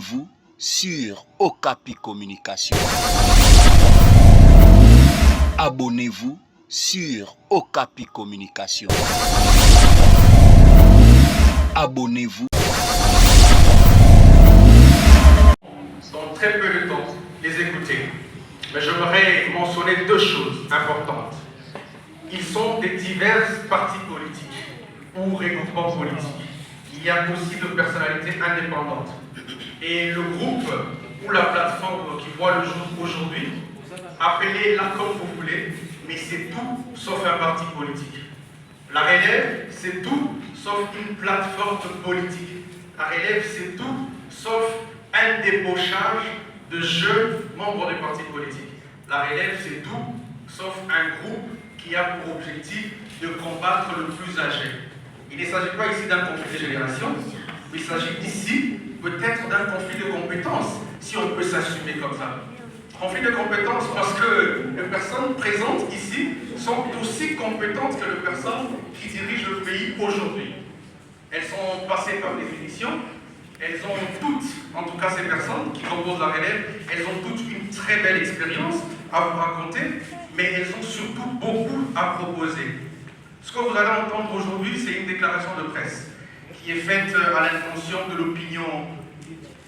Abonnez-vous sur Okapi Communication. Abonnez-vous sur Okapi Communication. Abonnez-vous. Dans très peu de temps, les écouter. Mais j'aimerais mentionner deux choses importantes. Ils sont des divers partis politiques ou regroupements politiques. Il y a aussi de personnalités indépendantes. Et le groupe ou la plateforme qui voit le jour aujourd'hui, appelez-la comme vous voulez, mais c'est tout sauf un parti politique. La relève, c'est tout sauf une plateforme politique. La relève, c'est tout sauf un débauchage de jeunes membres des partis politiques. La relève, c'est tout sauf un groupe qui a pour objectif de combattre le plus âgé. Il ne s'agit pas ici d'un conflit de génération, mais il s'agit ici peut-être d'un conflit de compétences, si on peut s'assumer comme ça. Conflit de compétences parce que les personnes présentes ici sont aussi compétentes que les personnes qui dirigent le pays aujourd'hui. Elles sont passées par définition, elles ont toutes, en tout cas ces personnes qui composent la relève, elles ont toutes une très belle expérience à vous raconter, mais elles ont surtout beaucoup à proposer. Ce que vous allez entendre aujourd'hui, c'est une déclaration de presse qui est faite à l'intention de l'opinion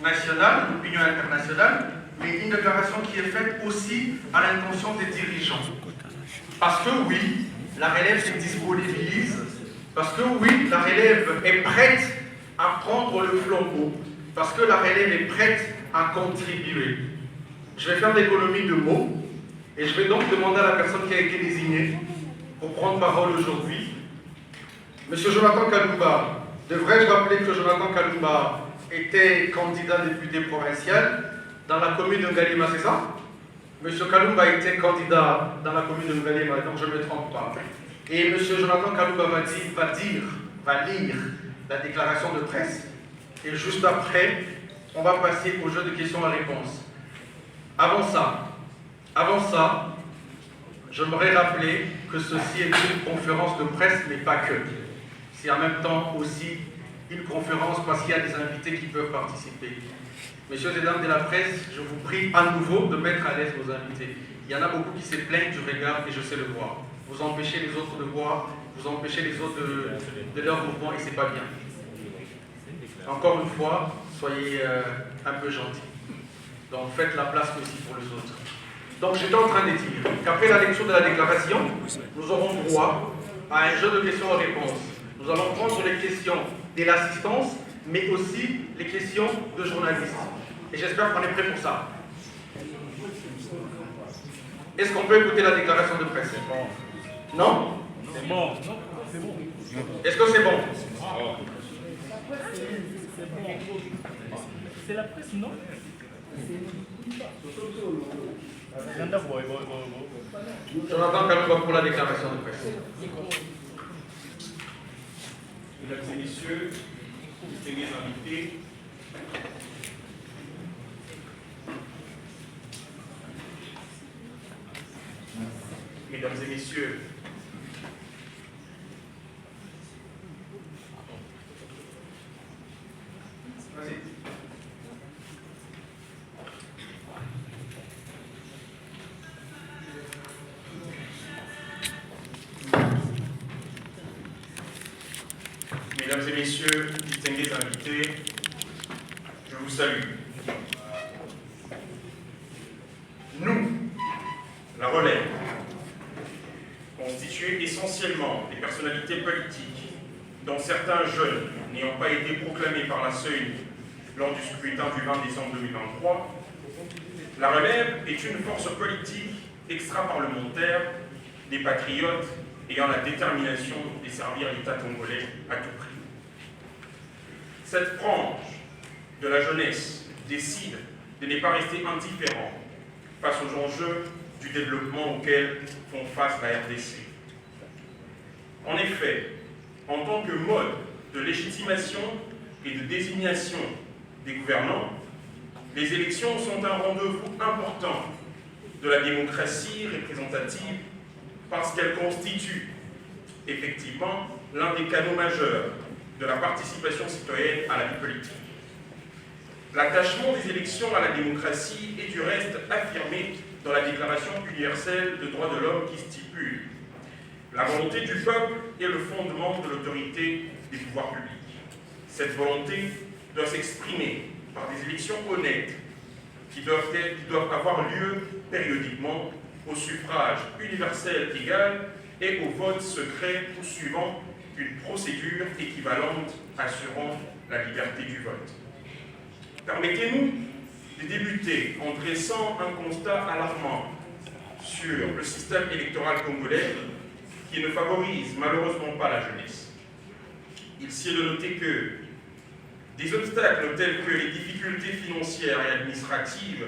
nationale, de l'opinion internationale, mais une déclaration qui est faite aussi à l'intention des dirigeants. Parce que oui, la relève se disponibilise, parce que oui, la relève est prête à prendre le flambeau, parce que la relève est prête à contribuer. Je vais faire l'économie de mots, et je vais donc demander à la personne qui a été désignée pour prendre parole aujourd'hui. Monsieur Jonathan Kalumba, devrais-je rappeler que Jonathan Kalumba était candidat député provincial dans la commune de Ngalima, c'est ça? Monsieur Kalumba était candidat dans la commune de Ngalima, donc je ne me trompe pas. Et monsieur Jonathan Kalumba va lire la déclaration de presse, et juste après, on va passer au jeu de questions et réponses. Avant ça, j'aimerais rappeler que ceci est une conférence de presse, mais pas que. C'est en même temps aussi une conférence parce qu'il y a des invités qui peuvent participer. Messieurs et dames de la presse, je vous prie à nouveau de mettre à l'aise vos invités. Il y en a beaucoup qui se plaignent du regard et je sais le voir. Vous empêchez les autres de voir, vous empêchez les autres de leur mouvement et c'est pas bien. Encore une fois, soyez un peu gentils. Donc faites la place aussi pour les autres. Donc j'étais en train de dire qu'après la lecture de la déclaration, nous aurons droit à un jeu de questions et réponses. Nous allons prendre les questions de l'assistance, mais aussi les questions de journalistes. Et j'espère qu'on est prêt pour ça. Est-ce qu'on peut écouter la déclaration de presse? Non? C'est bon. Est-ce que c'est bon? C'est la presse, non? Jonathan Kalumba pour la déclaration de presse. Mesdames et messieurs, distingués invités, mesdames et messieurs, Vas-y. mesdames et messieurs, distingués invités, je vous salue. Nous, la relève, constituée essentiellement des personnalités politiques, dont certains jeunes n'ayant pas été proclamés par la CENI lors du scrutin du 20 décembre 2023, la relève est une force politique extra-parlementaire des patriotes ayant la détermination de servir l'État congolais à tout prix. Cette frange de la jeunesse décide de ne pas rester indifférent face aux enjeux du développement auxquels font face la RDC. En effet, en tant que mode de légitimation et de désignation des gouvernants, les élections sont un rendez-vous important de la démocratie représentative parce qu'elles constituent effectivement l'un des canaux majeurs de la participation citoyenne à la vie politique. L'attachement des élections à la démocratie est du reste affirmé dans la Déclaration universelle des droits de l'homme qui stipule « La volonté du peuple est le fondement de l'autorité des pouvoirs publics. Cette volonté doit s'exprimer par des élections honnêtes qui doivent avoir lieu périodiquement au suffrage universel égal et au vote secret poursuivant une procédure équivalente assurant la liberté du vote. » Permettez-nous de débuter en dressant un constat alarmant sur le système électoral congolais qui ne favorise malheureusement pas la jeunesse. Il s'y est de noter que des obstacles tels que les difficultés financières et administratives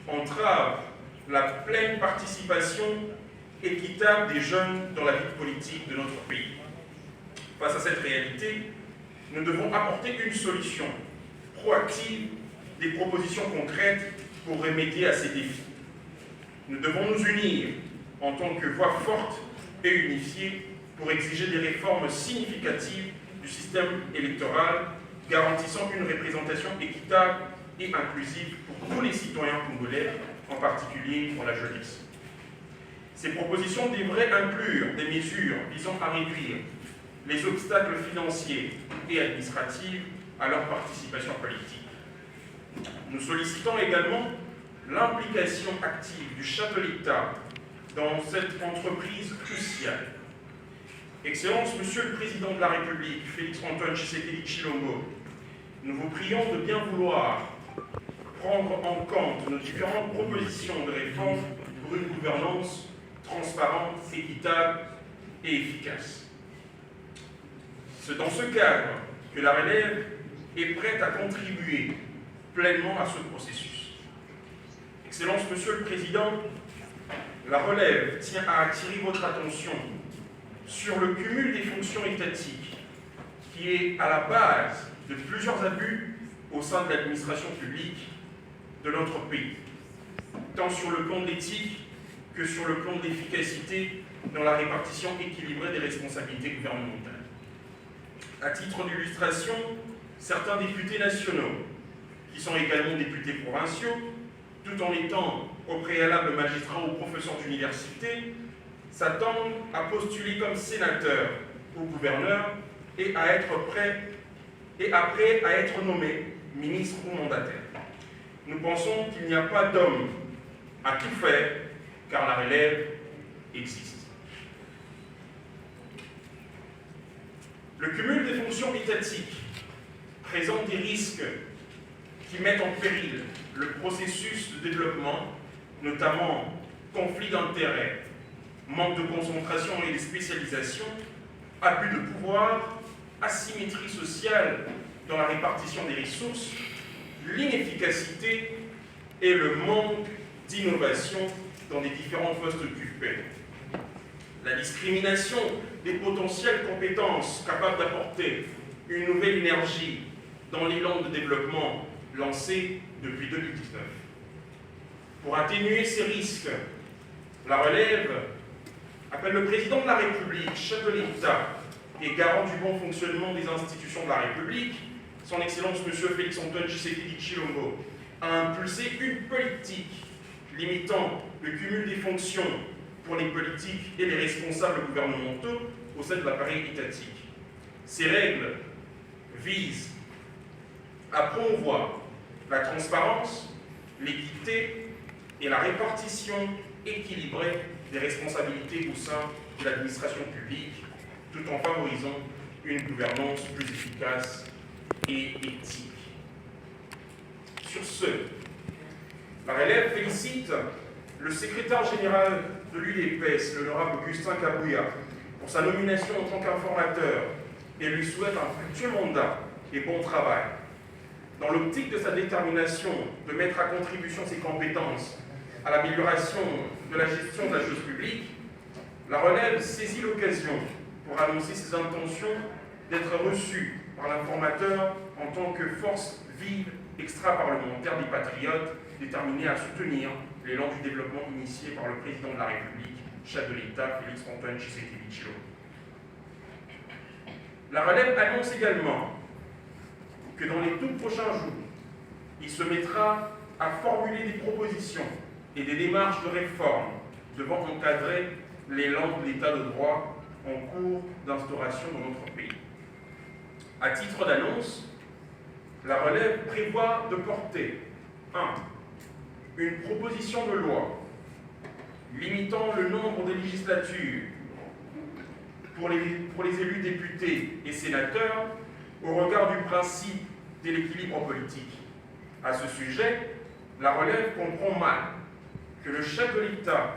entravent la pleine participation équitable des jeunes dans la vie politique de notre pays. Face à cette réalité, nous devons apporter une solution proactive, des propositions concrètes pour remédier à ces défis. Nous devons nous unir en tant que voix forte et unifiée pour exiger des réformes significatives du système électoral, garantissant une représentation équitable et inclusive pour tous les citoyens congolais, en particulier pour la jeunesse. Ces propositions devraient inclure des mesures visant à réduire les obstacles financiers et administratifs à leur participation politique. Nous sollicitons également l'implication active du chef de l'État dans cette entreprise cruciale. Excellence, Monsieur le Président de la République, Félix-Antoine Tshisekedi Tshilombo, nous vous prions de bien vouloir prendre en compte nos différentes propositions de réforme pour une gouvernance transparente, équitable et efficace. C'est dans ce cadre que la relève est prête à contribuer pleinement à ce processus. Excellence, Monsieur le Président, la relève tient à attirer votre attention sur le cumul des fonctions étatiques qui est à la base de plusieurs abus au sein de l'administration publique de notre pays, tant sur le plan de l'éthique que sur le plan de l'efficacité dans la répartition équilibrée des responsabilités gouvernementales. À titre d'illustration, certains députés nationaux, qui sont également députés provinciaux, tout en étant au préalable magistrats ou professeurs d'université, s'attendent à postuler comme sénateurs ou gouverneurs et après à être nommés ministres ou mandataires. Nous pensons qu'il n'y a pas d'homme à tout faire, car la relève existe. Le cumul des fonctions étatiques présente des risques qui mettent en péril le processus de développement, notamment conflit d'intérêts, manque de concentration et de spécialisation, abus de pouvoir, asymétrie sociale dans la répartition des ressources, l'inefficacité et le manque d'innovation dans les différents postes occupés. La discrimination des potentielles compétences capables d'apporter une nouvelle énergie dans l'élan de développement lancé depuis 2019. Pour atténuer ces risques, la relève appelle le président de la République, chef de l'État et garant du bon fonctionnement des institutions de la République, son Excellence M. Félix-Antoine Tshisekedi Tshilombo, à impulser une politique limitant le cumul des fonctions pour les politiques et les responsables gouvernementaux au sein de l'appareil étatique. Ces règles visent à promouvoir la transparence, l'équité et la répartition équilibrée des responsabilités au sein de l'administration publique, tout en favorisant une gouvernance plus efficace et éthique. Sur ce, la relève félicite le secrétaire général de l'UDPS, l'honorable Augustin Kabouya, pour sa nomination en tant qu'informateur et lui souhaite un fructueux mandat et bon travail. Dans l'optique de sa détermination de mettre à contribution ses compétences à l'amélioration de la gestion de la chose publique, la relève saisit l'occasion pour annoncer ses intentions d'être reçu par l'informateur en tant que force vive extra-parlementaire des patriotes déterminés à soutenir l'élan du développement initié par le président de la République, chef de l'État, Félix-Antoine Tshisekedi Tshilombo. La relève annonce également que dans les tout prochains jours, il se mettra à formuler des propositions et des démarches de réforme devant encadrer l'élan de l'état de droit en cours d'instauration dans notre pays. À titre d'annonce, la relève prévoit de porter 1. Une proposition de loi limitant le nombre de législatures pour les élus députés et sénateurs au regard du principe de l'équilibre politique. À ce sujet, la relève comprend mal que le chef de l'État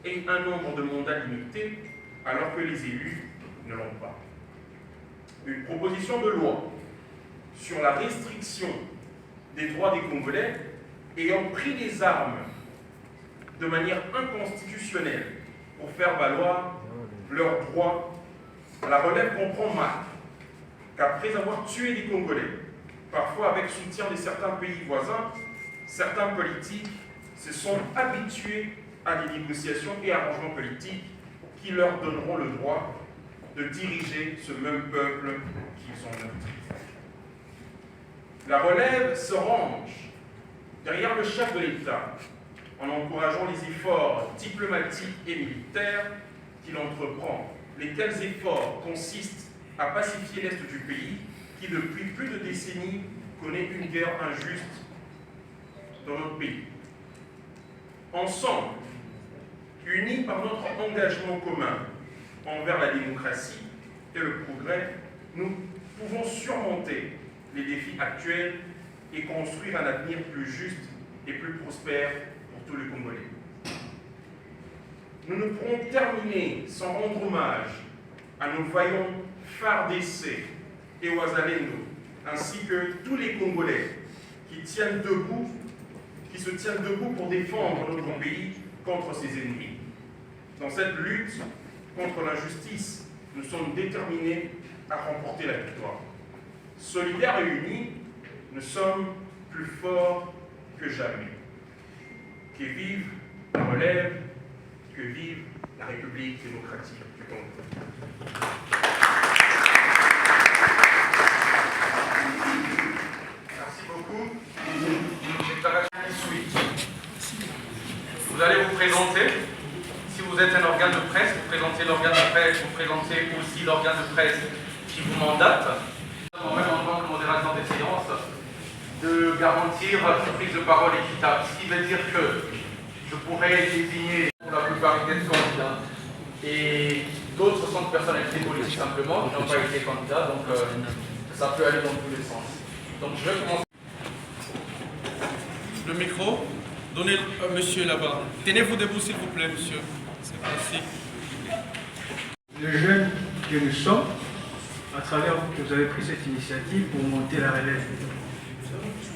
ait un nombre de mandats limité alors que les élus ne l'ont pas. Une proposition de loi sur la restriction des droits des Congolais ayant pris les armes de manière inconstitutionnelle pour faire valoir leurs droits. La relève comprend mal qu'après avoir tué des Congolais, parfois avec soutien de certains pays voisins, certains politiques se sont habitués à des négociations et arrangements politiques qui leur donneront le droit de diriger ce même peuple qu'ils ont meurtri. La relève se range derrière le chef de l'État en encourageant les efforts diplomatiques et militaires qu'il entreprend, lesquels efforts consistent à pacifier l'Est du pays qui, depuis plus de décennies, connaît une guerre injuste dans notre pays. Ensemble, unis par notre engagement commun envers la démocratie et le progrès, nous pouvons surmonter les défis actuels et construire un avenir plus juste et plus prospère pour tous les Congolais. Nous ne pourrons terminer sans rendre hommage à nos vaillants FARDC et Ouazalendo, ainsi que tous les Congolais qui se tiennent debout pour défendre notre pays contre ses ennemis. Dans cette lutte contre l'injustice, nous sommes déterminés à remporter la victoire. Solidaires et unis, nous sommes plus forts que jamais. Que vive la relève, que vive la République démocratique du Congo. Merci beaucoup. Déclaration suite. Vous allez vous présenter. Si vous êtes un organe de presse, vous présentez l'organe de presse, vous présentez aussi l'organe de presse qui vous mandate. Moi-même, en tant que modérateur des séances, de garantir une prise de parole équitable. Ce qui veut dire que je pourrais désigner pour la plupart des candidats et d'autres sont de personnalités politiques simplement qui n'ont pas été candidats, donc ça peut aller dans tous les sens. Donc je vais commencer. Le micro, donnez à monsieur là-bas. Tenez-vous debout s'il vous plaît, monsieur. C'est ainsi. Les jeunes que nous sommes, à travers vous que vous avez pris cette initiative pour monter la relève.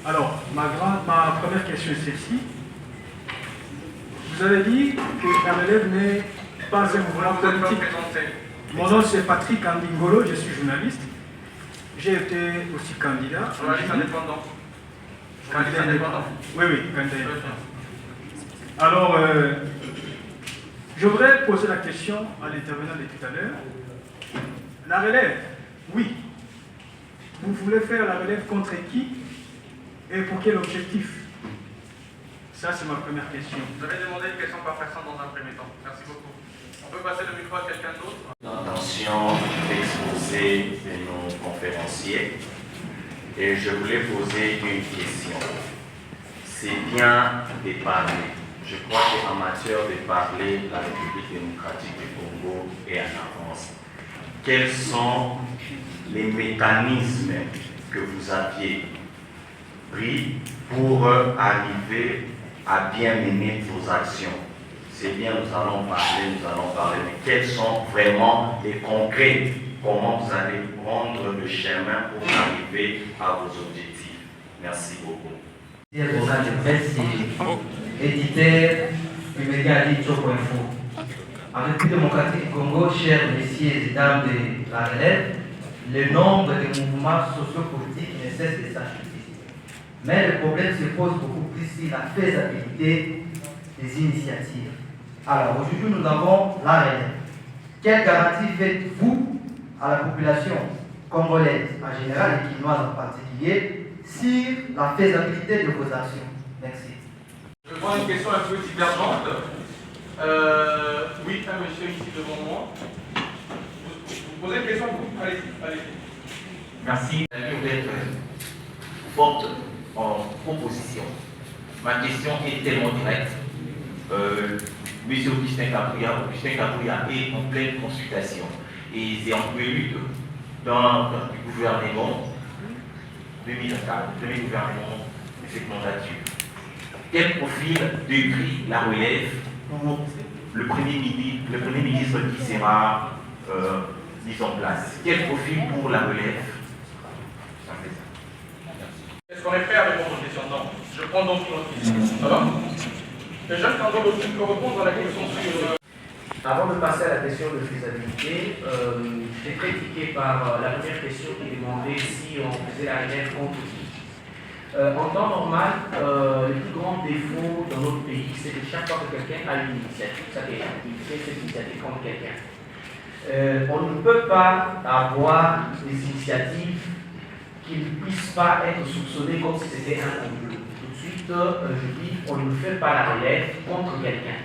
Alors, ma première question est celle-ci. Vous avez dit que la relève n'est pas un mouvement politique. Mon nom c'est Patrick Andingolo, je suis journaliste. J'ai été aussi candidat. Journaliste indépendant. Journaliste indépendant. Oui, candidat. Alors, je voudrais poser la question à l'intervenant de tout à l'heure. La relève, oui. Vous voulez faire la relève contre qui et pour quel objectif? Ça, c'est ma première question. Vous avez demandé une question par personne dans un premier temps. Merci beaucoup. On peut passer le micro à quelqu'un d'autre? L'intention d'exposer de nos conférenciers et je voulais poser une question. C'est bien de parler. Je crois qu'en matière de parler, la République démocratique du Congo est en avance. Quels sont les mécanismes que vous aviez pris pour arriver à bien mener vos actions? C'est bien, nous allons parler, mais quels sont vraiment les concrets? Comment vous allez prendre le chemin pour arriver à vos objectifs? Merci beaucoup. Organe de presse et éditeur du média Alito.info. En République démocratique du Congo, chers messieurs et dames de la relève, le nombre de mouvements sociopolitiques ne cesse de s'ajouter. Mais le problème se pose beaucoup plus sur la faisabilité des initiatives. Alors aujourd'hui, nous avons la relève. Quelle garantie faites-vous à la population congolaise en général et quinoise en particulier sur la faisabilité de vos actions. Merci. Je prends une question un peu divergente. Oui, un monsieur ici devant moi. Vous posez une question, vous? Allez-y, allez-y. Merci d'être forte en proposition. Ma question est tellement directe. Monsieur Augustin Kabouya est en pleine consultation et c'est en prélude dans le gouvernement 2004, le gouvernement de cette mandature. Quel profil décrit la relève pour le Premier ministre qui sera mis en place? Quel profil pour la relève? Est-ce qu'on est prêt à répondre aux questions? Non. Je prends donc une autre question. Ça va? Et Jacques André aussi peut répondre à la question sur... Avant de passer à la question de faisabilité, j'étais critiqué par la première question qui demandait si on faisait la relève contre qui. En temps normal, le plus grand défaut dans notre pays, c'est que chaque fois que quelqu'un a une initiative, ça fait cette initiative contre quelqu'un. On ne peut pas avoir des initiatives qui ne puissent pas être soupçonnées comme si c'était un complot. Tout de suite, je dis, on ne fait pas la relève contre quelqu'un.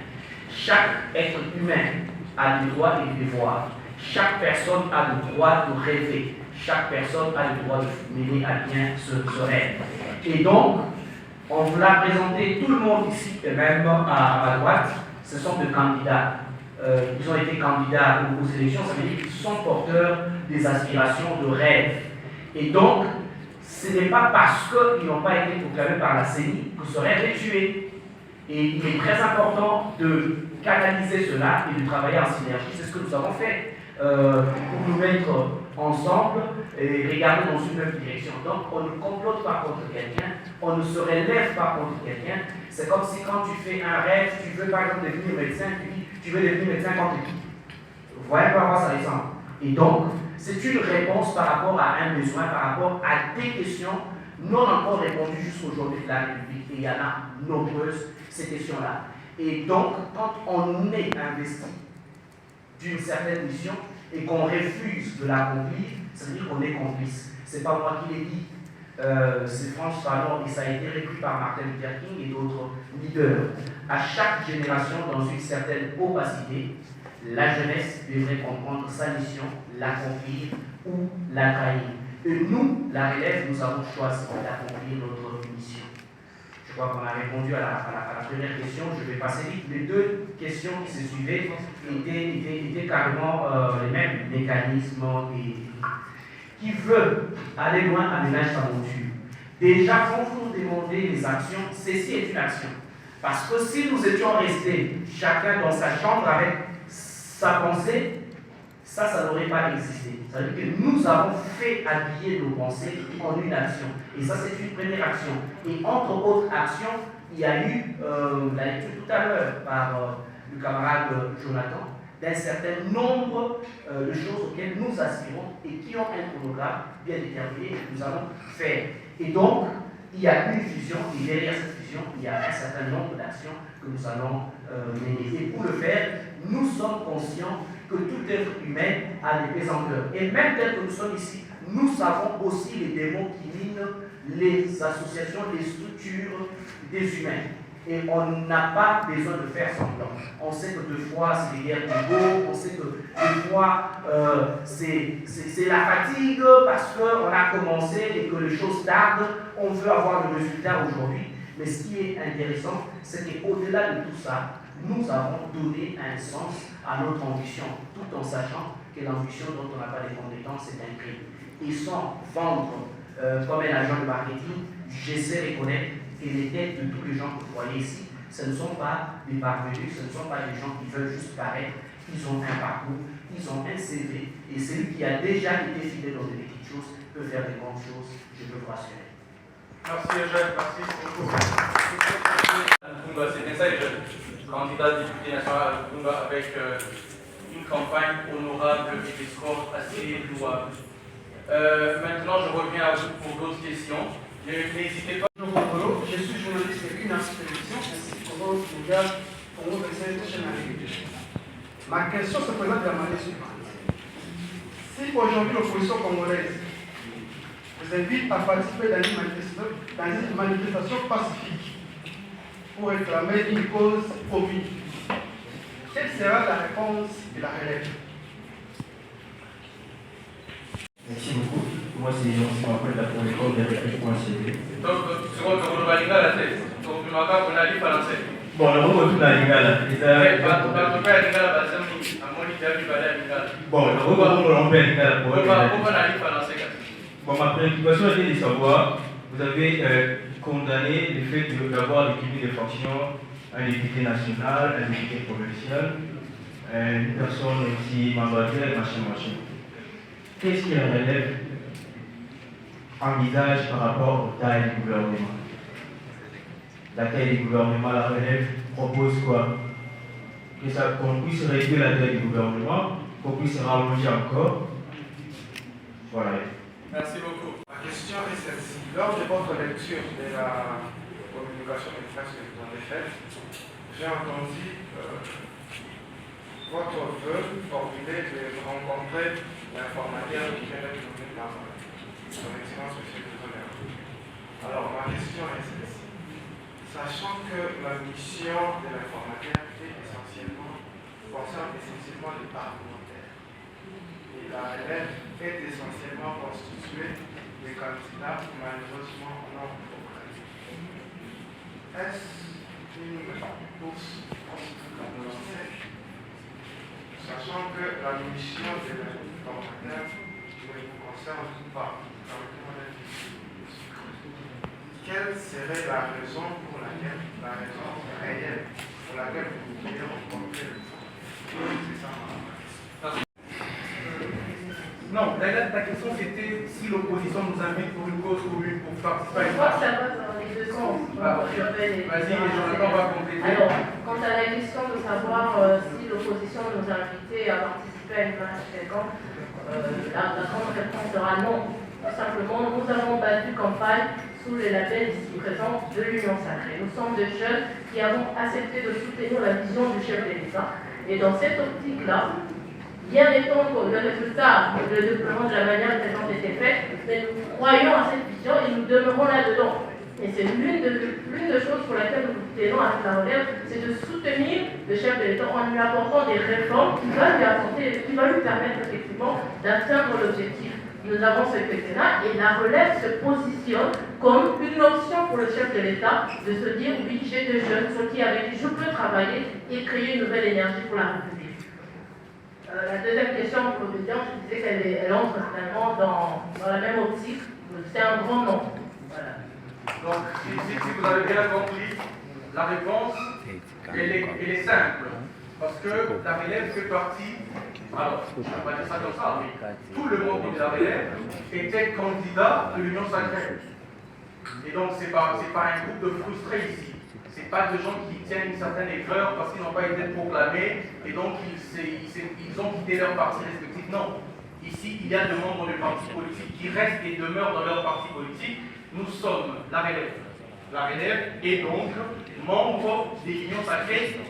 Chaque être humain a des droits et des devoirs. Chaque personne a le droit de rêver. Chaque personne a le droit de mener à bien ce rêve. Et donc, on vous l'a présenté, tout le monde ici, et même à ma droite, ce sont des candidats. Ils ont été candidats aux élections, ça veut dire qu'ils sont porteurs des aspirations, de rêves. Et donc, ce n'est pas parce qu'ils n'ont pas été proclamés par la CENI que ce rêve est tué. Et il est très important de canaliser cela et de travailler en synergie. C'est ce que nous avons fait pour nous mettre ensemble et regarder dans une même direction. Donc, on ne complote pas contre quelqu'un, on ne se relève pas contre quelqu'un. C'est comme si quand tu fais un rêve, tu veux par exemple devenir médecin, tu dis tu veux devenir médecin contre qui? Vous voyez pas à quoi ça ressemble. Et donc, c'est une réponse par rapport à un besoin, par rapport à des questions non encore répondues jusqu'aujourd'hui de la République. Et il y en a nombreuses, ces questions-là. Et donc, quand on est investi d'une certaine mission et qu'on refuse de l'accomplir, ça veut dire qu'on est complice. C'est pas moi qui l'ai dit, c'est Frantz Fanon et ça a été repris par Martin Luther King et d'autres leaders. À chaque génération, dans une certaine opacité, la jeunesse devrait comprendre sa mission, l'accomplir ou la trahir. Et nous, la relève, nous avons choisi d'accomplir notre mission. Je crois qu'on a répondu à la première question. Je vais passer vite. Les deux questions qui se suivaient étaient carrément les mêmes mécanismes. Et qui veut aller loin aménage sa monture. Déjà, quand vous nous demandez les actions, ceci est une action. Parce que si nous étions restés chacun dans sa chambre avec sa pensée, ça n'aurait pas existé. Ça veut dire que nous avons fait habiller nos pensées en une action. Et ça, c'est une première action. Et entre autres actions, il y a eu la lecture tout à l'heure par le camarade Jonathan, d'un certain nombre de choses auxquelles nous aspirons et qui ont un chronogramme bien déterminé que nous allons faire. Et donc, il y a une vision, et derrière cette vision, il y a un certain nombre d'actions que nous allons mener. Et pour le faire, nous sommes conscients que tout être humain a des pesanteurs. Et même tel que nous sommes ici, nous savons aussi les démons qui minent les associations, les structures des humains. Et on n'a pas besoin de faire semblant. On sait que deux fois c'est des guerres d'ego, on sait que deux fois c'est la fatigue parce qu'on a commencé et que les choses tardent, on veut avoir le résultat aujourd'hui. Mais ce qui est intéressant, c'est qu'au-delà de tout ça, nous avons donné un sens à notre ambition, tout en sachant que l'ambition dont on n'a pas les compétences est un crime. Et sans vendre comme un agent de marketing, j'essaie de reconnaître que les têtes de tous les gens que vous voyez ici, ce ne sont pas des parvenus, ce ne sont pas des gens qui veulent juste paraître, ils ont un parcours, ils ont un CV, et celui qui a déjà été fidèle dans des petites choses peut faire des grandes choses, je peux vous rassurer. Merci Jacques, merci beaucoup. C'est bien ça, candidat député national avec une campagne honorable et des scores assez louables. Maintenant, je reviens à vous pour d'autres questions. N'hésitez pas. Je suis journaliste et une expédition ainsi que Congo Sénégal pour nos prochaine année. Ma question se présente de la manière suivante. Si aujourd'hui l'opposition congolaise, le vous invite à participer dans une manifestation pacifique pour réclamer une cause commune. Quelle sera la réponse de la relève? Merci beaucoup. Moi, c'est Jean qui m'appelle là pour l'école de RFI.cv. Donc, tu vois, tu vas aller à la tête. Donc, tu m'as pas qu'on a dit français. Bon, le mot tout à l'ingala. Tu vas aller à la base, à mon idée, tu vas aller à l'ingala. Bon, le mot on peut l'ingala pour Pourquoi on a dit français? Bon, ma préoccupation était de savoir, vous avez condamné le fait d'avoir l'équilibre des fonctions un député national, un député provincial, une personne aussi mandataire, machin. Qu'est-ce qui la relève envisage par rapport aux tailles du gouvernement? La taille du gouvernement, la relève propose quoi? Qu'on puisse réduire la taille du gouvernement, qu'on puisse rallonger encore. Voilà. Merci beaucoup. La question est celle-ci. Lors de votre lecture de la communication de presse que vous avez faite, j'ai entendu votre vœu formulé de rencontrer l'informateur qui vient d'être nommé par son Excellence M. Gouverneur. Alors, ma question est celle-ci. Sachant que la mission de l'informateur concerne essentiellement les parlementaires, et la relève est essentiellement constituée des candidats malheureusement non proclamés. Est-ce une course constitutionnelle, sachant que la mission de l'informateur ne vous concerne pas? Quelle serait la raison réelle pour laquelle vous voulez rencontrer le fond? C'est ça ma question. Non, ta question c'était si l'opposition nous invite pour une cause commune pour participer à une Je crois que ça va dans les deux sens. Vas-y, Jonathan va compléter. Alors, quant à la question de savoir si l'opposition nous a invités à participer à une marche quelconque, la grande réponse sera non. Tout simplement, nous avons battu campagne sous les labels ici présents de l'Union Sacrée. Nous sommes des jeunes qui avons accepté de soutenir la vision du chef de l'État. Et dans cette optique-là, bien étant que le résultat, le déploiement de la manière dont elles ont été faites, mais nous croyons à cette vision et nous demeurons là-dedans. Et c'est l'une des choses pour laquelle nous tenons avec la relève, c'est de soutenir le chef de l'État en lui apportant des réformes qui vont lui permettre effectivement d'atteindre l'objectif. Nous avons ce quinquennat et la relève se positionne comme une option pour le chef de l'État de se dire oui, j'ai des jeunes sur qui avec qui je peux travailler et créer une nouvelle énergie pour la République. La deuxième question pour le dire, je disais qu'elle entre finalement dans la même optique. C'est un grand nom. Voilà. Donc, si vous avez bien compris, la réponse, elle est simple. Parce que la relève fait partie, alors, je ne vais pas dire ça comme ça, mais tout le monde de la relève était candidat de l'Union Sacrée. Et donc, ce n'est pas un groupe de frustrés ici. Ce n'est pas de gens qui tiennent une certaine aigreur parce qu'ils n'ont pas été proclamés et donc ils ont quitté leur parti respectif. Non. Ici, il y a des membres du parti politique qui restent et demeurent dans leur parti politique. Nous sommes la relève. La relève est donc membre de l'Union Sacrée.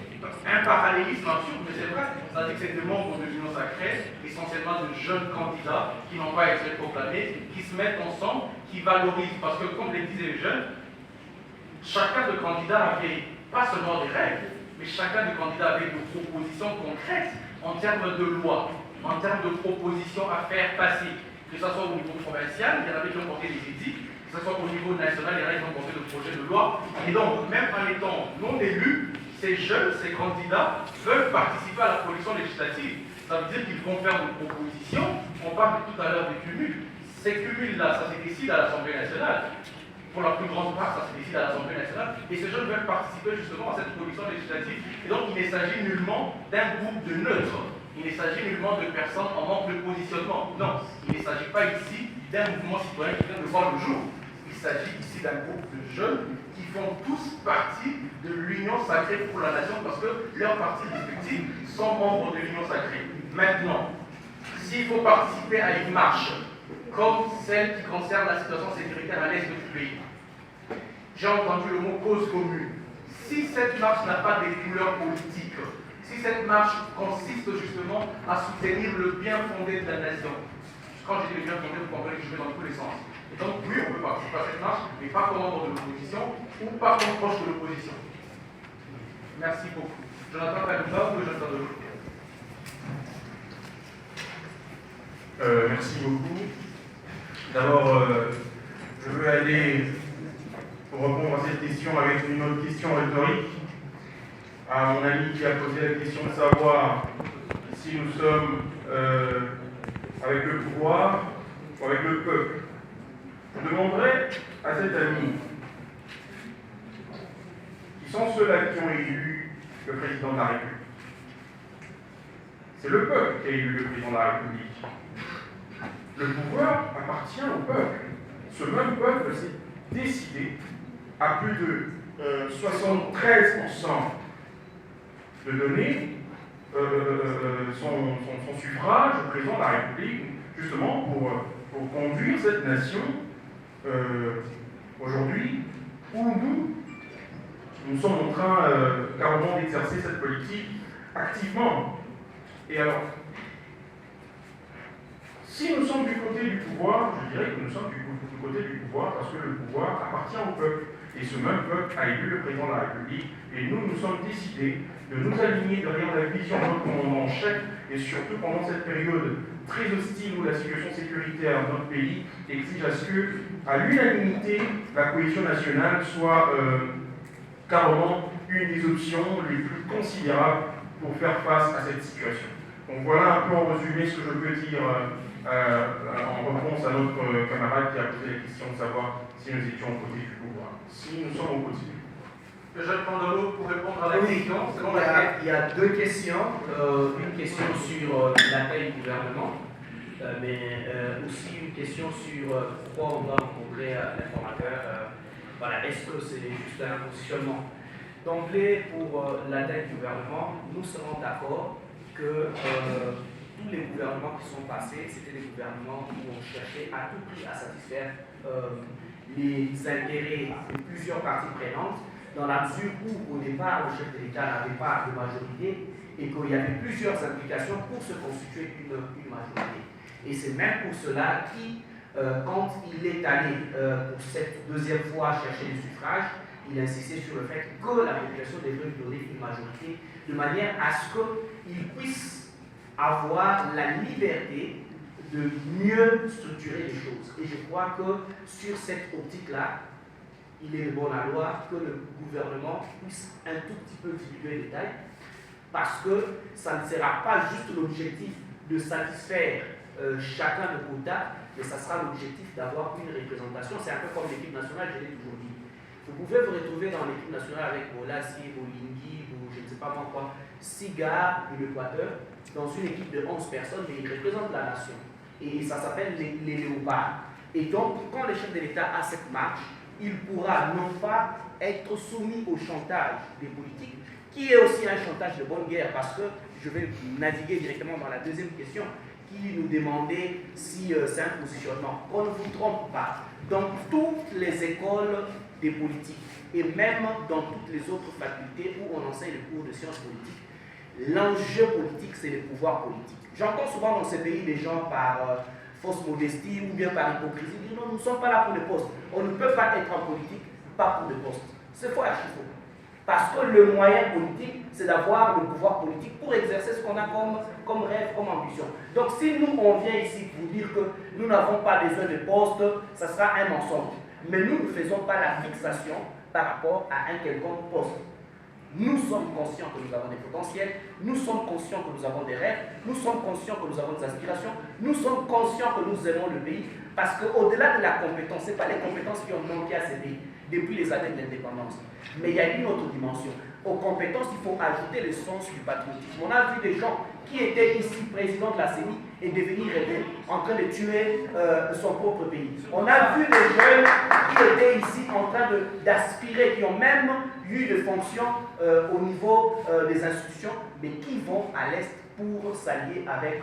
Un parallélisme absurde, mais c'est vrai. C'est-à-dire que c'est des membres de l'Union Sacrée, essentiellement de jeunes candidats qui n'ont pas été proclamés, qui se mettent ensemble, qui valorisent. Parce que, comme le disaient les jeunes, chacun des candidats avait pas seulement des règles, mais chacun des candidats avait des propositions concrètes en termes de loi, en termes de propositions à faire passer. Que ce soit au niveau provincial, il y en avait qui ont porté des édits, que ce soit au niveau national, il y en a qui ont porté des projets de loi. Et donc, même en étant non élus, ces jeunes, ces candidats veulent participer à la production législative. Ça veut dire qu'ils vont faire des propositions. On parle tout à l'heure des cumuls. Ces cumuls-là, ça se décide à l'Assemblée nationale. Pour la plus grande part, ça se décide à l'Assemblée nationale. Et ces jeunes veulent participer justement à cette production législative. Et donc, il ne s'agit nullement d'un groupe de neutres. Il ne s'agit nullement de personnes en manque de positionnement. Non, il ne s'agit pas ici d'un mouvement citoyen qui vient de voir le jour. Il s'agit ici d'un groupe de jeunes qui font tous partie de l'Union Sacrée pour la Nation parce que leurs partis respectifs sont membres de l'Union Sacrée. Maintenant, s'il faut participer à une marche comme celle qui concerne la situation sécuritaire à l'est du pays, j'ai entendu le mot cause commune. Si cette marche n'a pas des couleurs politiques, si cette marche consiste justement à soutenir le bien fondé de la nation, quand j'ai dit les biens fondés, vous comprenez que je vais dans tous les sens. Et donc, oui, on peut participer à cette marche, mais pas comme membre de l'opposition ou pas comme proche de l'opposition. Merci beaucoup. Jonathan Kalouba ou Jonathan Delou? Merci beaucoup. D'abord, je veux aller pour répondre à cette question avec une autre question rhétorique à mon ami qui a posé la question de savoir si nous sommes avec le pouvoir ou avec le peuple. Je demanderai à cet ami qui sont ceux-là qui ont élu le président de la République. C'est le peuple qui a élu le président de la République. Le pouvoir appartient au peuple. Ce même peuple s'est décidé à plus de 73% de donner son suffrage au président de la République, justement pour conduire cette nation aujourd'hui où nous sommes en train carrément d'exercer cette politique activement. Et alors, si nous sommes du côté du pouvoir, je dirais que nous sommes du côté du pouvoir parce que le pouvoir appartient au peuple. Et ce même peuple a élu le président de la République. Et nous sommes décidés de nous aligner derrière la vision de notre commandant en chef, et surtout pendant cette période très hostile où la situation sécuritaire de notre pays exige à ce que, à l'unanimité, la cohésion nationale soit carrément une des options les plus considérables pour faire face à cette situation. Donc voilà un peu en résumé ce que je peux dire en réponse à notre camarade qui a posé la question de savoir si nous étions au côté du pouvoir. Si nous sommes au côté du pouvoir. Le jeune Pandolo pour répondre à la question. Il y a deux questions. Une question sur la taille du gouvernement, mais aussi une question sur pourquoi on doit rencontrer l'informateur. Voilà, est-ce que c'est juste un positionnement? D'emblée, pour la taille du gouvernement, nous serons d'accord que tous les gouvernements qui sont passés, c'était des gouvernements où on cherchait à tout prix à satisfaire les intérêts de plusieurs parties prenantes, dans la mesure où, au départ, le chef de l'État n'avait pas de majorité et qu'il y avait plusieurs implications pour se constituer une majorité. Et c'est même pour cela qu'il, quand il est allé pour cette deuxième fois chercher le suffrage, il insistait sur le fait que la population devrait lui donner une majorité de manière à ce qu'il puisse avoir la liberté de mieux structurer les choses. Et je crois que sur cette optique-là, il est de bon aloi que le gouvernement puisse un tout petit peu diminuer les tailles, parce que ça ne sera pas juste l'objectif de satisfaire chacun de quotas, mais ça sera l'objectif d'avoir une représentation. C'est un peu comme l'équipe nationale, je l'ai toujours dit. Vous pouvez vous retrouver dans l'équipe nationale avec Bolassi, Bolingui, ou je ne sais pas moi quoi, 6 gars de l'Équateur, dans une équipe de 11 personnes, mais ils représentent la nation. Et ça s'appelle les léopards. Et donc, quand le chef de l'État a cette marche, il pourra non pas être soumis au chantage des politiques, qui est aussi un chantage de bonne guerre, parce que je vais naviguer directement dans la deuxième question, qui nous demandait si c'est un positionnement. On ne vous trompe pas. Dans toutes les écoles des politiques, et même dans toutes les autres facultés où on enseigne les cours de sciences politiques, l'enjeu politique, c'est le pouvoir politique. J'entends souvent dans ces pays des gens par fausse modestie ou bien par hypocrisie dire non, nous ne sommes pas là pour les postes. On ne peut pas être en politique, pas pour les postes. C'est faux, archi faux. Parce que le moyen politique, c'est d'avoir le pouvoir politique pour exercer ce qu'on a comme rêve, comme ambition. Donc si nous, on vient ici pour dire que nous n'avons pas besoin de postes, ça sera un mensonge. Mais nous ne faisons pas la fixation par rapport à un quelconque poste. Nous sommes conscients que nous avons des potentiels, nous sommes conscients que nous avons des rêves, nous sommes conscients que nous avons des aspirations, nous sommes conscients que nous aimons le pays, parce qu'au-delà de la compétence, ce n'est pas les compétences qui ont manqué à ces pays depuis les années de l'indépendance. Mais il y a une autre dimension. Aux compétences, il faut ajouter le sens du patriotisme. On a vu des gens qui étaient ici présidents de la CENI et devenir rebelles, en train de tuer son propre pays. On a vu des jeunes qui étaient ici en train d'aspirer, qui ont même eu des fonctions au niveau des institutions, mais qui vont à l'Est pour s'allier avec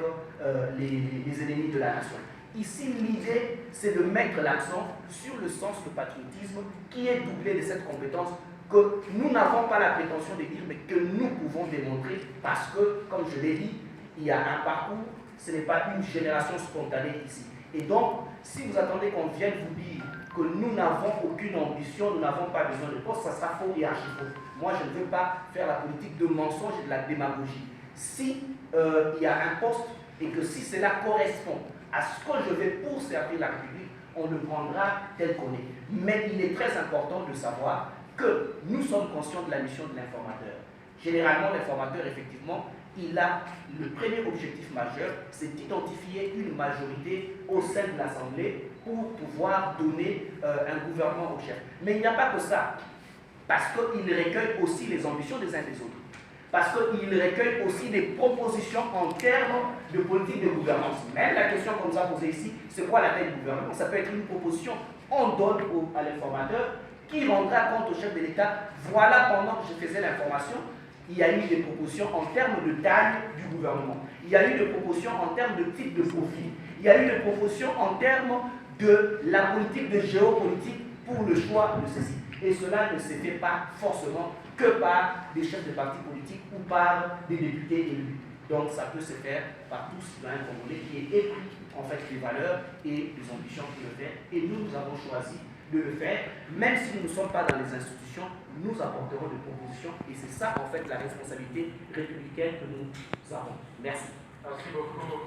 les ennemis de la nation. Ici, l'idée, c'est de mettre l'accent sur le sens du patriotisme qui est doublé de cette compétence que nous n'avons pas la prétention de dire, mais que nous pouvons démontrer parce que, comme je l'ai dit, il y a un parcours, ce n'est pas une génération spontanée ici. Et donc, si vous attendez qu'on vienne vous dire que nous n'avons aucune ambition, nous n'avons pas besoin de poste, ça sera faux et archi faux. Moi, je ne veux pas faire la politique de mensonge et de la démagogie. Si il y a un poste et que si cela correspond à ce que je vais pour servir la République, on le prendra tel qu'on est. Mais il est très important de savoir que nous sommes conscients de la mission de l'informateur. Généralement, l'informateur, effectivement, il a le premier objectif majeur, c'est d'identifier une majorité au sein de l'Assemblée pour pouvoir donner un gouvernement au chef. Mais il n'y a pas que ça, parce qu'il recueille aussi les ambitions des uns des autres. Parce qu'il recueille aussi des propositions en termes de politique de gouvernance. Même la question qu'on nous a posée ici, c'est quoi la taille du gouvernement? Ça peut être une proposition, on donne à l'informateur qui rendra compte au chef de l'État. Voilà, pendant que je faisais l'information, il y a eu des propositions en termes de taille du gouvernement. Il y a eu des propositions en termes de type de profil. Il y a eu des propositions en termes de la politique de géopolitique pour le choix de ceci. Et cela ne se fait pas forcément que par des chefs de partis politiques ou par des députés élus. Donc ça peut se faire par tout citoyen congolais qui est épris en fait des valeurs et des ambitions qu'il le fait. Et nous avons choisi de le faire, même si nous ne sommes pas dans les institutions, nous apporterons des propositions et c'est ça en fait la responsabilité républicaine que nous avons. Merci. Merci beaucoup.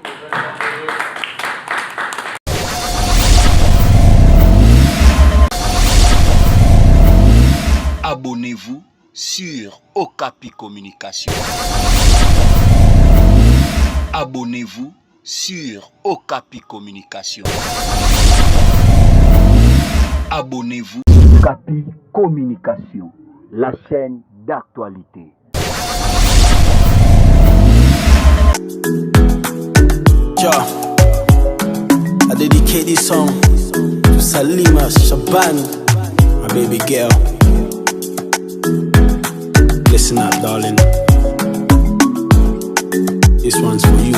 Abonnez-vous sur Okapi Communication. Abonnez-vous sur Okapi Communication. Abonnez-vous Okapi Communication, la chaîne d'actualité. Yeah. I dedicate this song to Salima Shaban, my baby girl. Listen up, darling. This one's for you.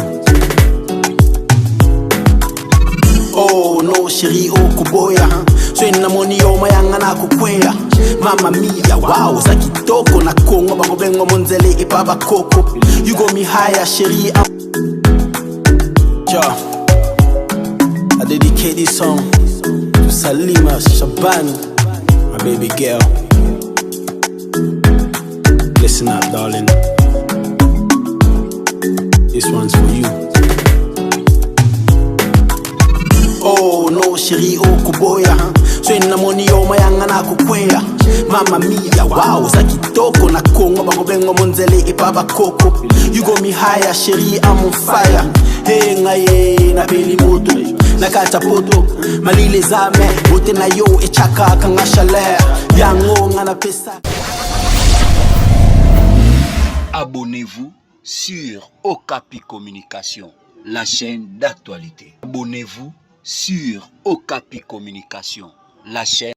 Oh no, chérie, oh kuboya. So in the money, oh my young and akukwea. Mama mia, wow, zakitoko na kongo bakobengo monzele ipaba koko. You got me higher, chérie. Yeah. I dedicate this song to Salima Shaban, my baby girl. Listen up, darling. This one's for you. Oh no, chérie, oh kuboya. So in the money, oh my young and akukwea. Mama mia, wow, zakitoko na kongo bakobengo monzele ipaba koko. You got me higher, chérie, I'm on fire. Hey ngaye na beli moto na kata poto malile zame bote na yo echaka kanga chaleur yango ngana pesa. Abonnez-vous sur Okapi Communication, la chaîne d'actualité. Abonnez-vous sur Okapi Communication, la chaîne